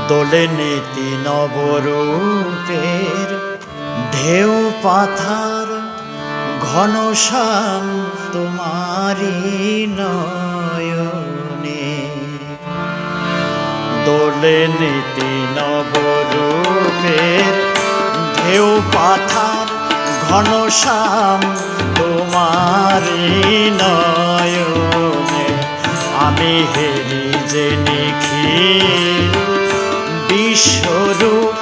দোলে নীতি নবরূপের ঢেউ পাথার ঘনশ্যাম তোমারি নয়নে। দোলে নীতি নবরূপের ঢেউ পাথার ঘনশ্যাম তোমারি নয়নে। আমি হেরি যে নিখিল বিশ্বরূপ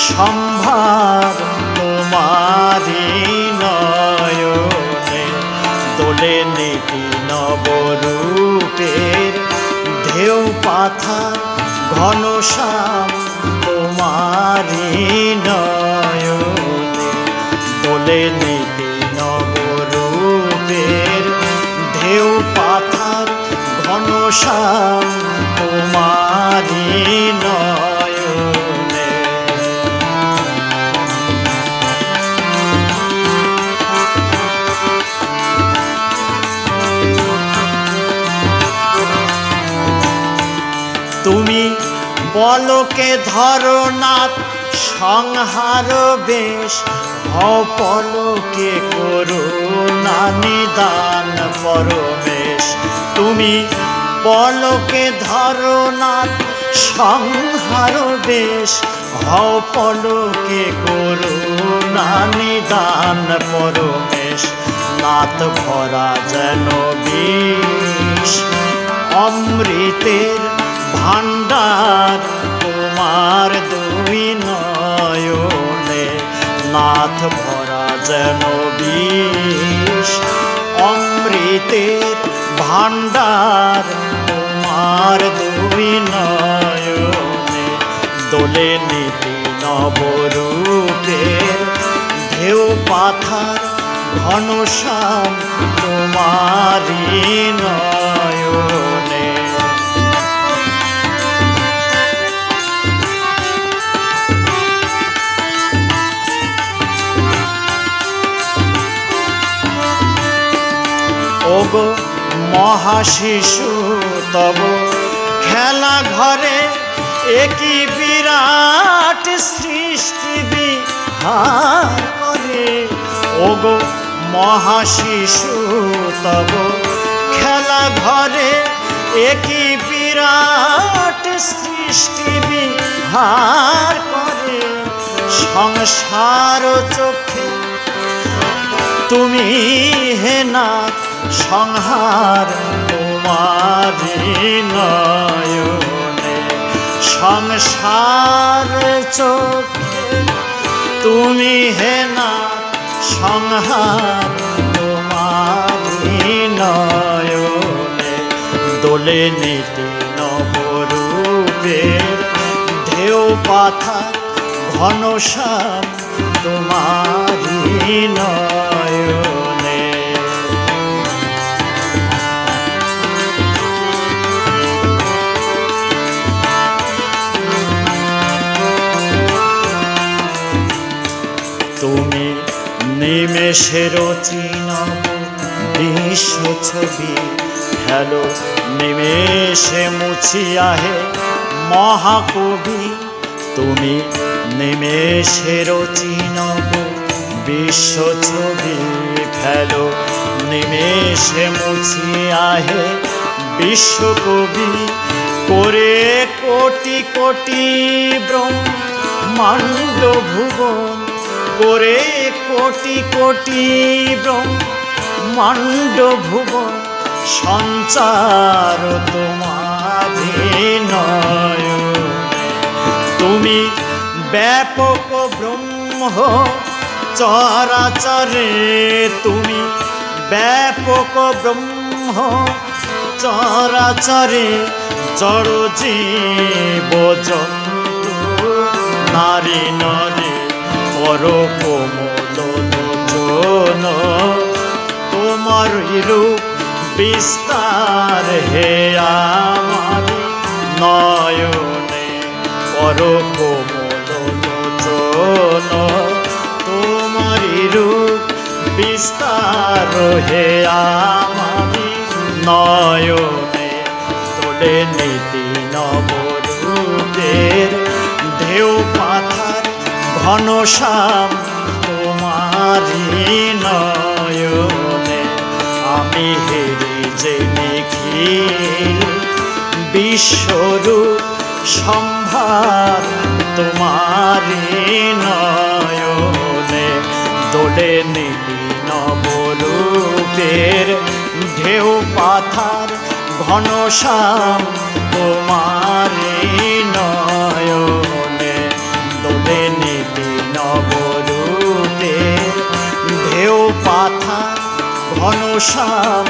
সম্ভার তোমারি নয়নে। দোলে নীতি নবরূপের ঢেউ পাথার ঘনশ্যাম তোমারি নয়নে। দোলে নীতি নবরূপের ঢেউ পাথার ঘনশ্যাম তোমারি নয়নে। তুমি পলকে ধরো নাথ সংহার বেশ, অপলকে করুণা নিদান পরমেশ। তুমি পলকে ধরো নাথ সংহার বেশ, অপলকে করুণা নিদান পরমেশ। নাথ ভরা যেন বিষ অমৃতের ভাণ্ডার তোমার দুই নয়নে। নাথ ভরা যেন বিষ অমৃতের ভাণ্ডার তোমার দুই নয়নে। দোলে নীতি নবরূপের ঢেউ পাথার ঘনশ্যাম তোমারি নয়নে। ওগো মহাশিশু তব খেলা ঘরে, একই বিরাট সৃষ্টি বিহার করে। ওগো মহাশিশু তব খেলা ঘরে, একই বিরাট সৃষ্টি বিহার করে। সংসার চোখে তুমি হে নাথ সংহার তোমারি নয়নে। সংসার চোখে তুমি হে নাথ সংহার তোমারি নয়নে। দোলে নীতি নবরূপের ঢেউ পাথার ঘনশ্যাম তোমারি নয়নে। তুমি নিমেষে রচিনব বিশ্ব ছবি, ফেলো নিমেষে মুছিয়া হে মহাকবি। তুমি নিমেষে রচিনব বিশ্ব ছবি, ফেলো নিমেষে মুছিয়া হে বিশ্বকবি। করে কোটি কোটি ব্রহ্মাণ্ড ভুবন, করে কোটি কোটি ব্রহ্মাণ্ড ভুবন সঞ্চার তোমারি নয়নে। তুমি ব্যাপক ব্রহ্ম চরাচরে, তুমি ব্যাপক ব্রহ্ম চরাচরে। জড় জীব জন্তু নারী নরে, পর কোমল লোচন তোমার রূপ বিস্তার হে আমার নয়নে। পর কোমল লোচন তোমার রূপ বিস্তার হে আমার নয়নে। দোলে নীতি নবরূপের ঘনশ্যাম তোমারি নয়নে আমি হেরি যে নিখিল বিশ্বরূপ সম্ভার তোমারি নয়নে দোলে নীলি নবরূপের ঢেউ পাথার ঘনশ্যাম তোমারি নয়নে দোলে নীলি নবরূপের ঢেউ পাথার ঘনশ্যাম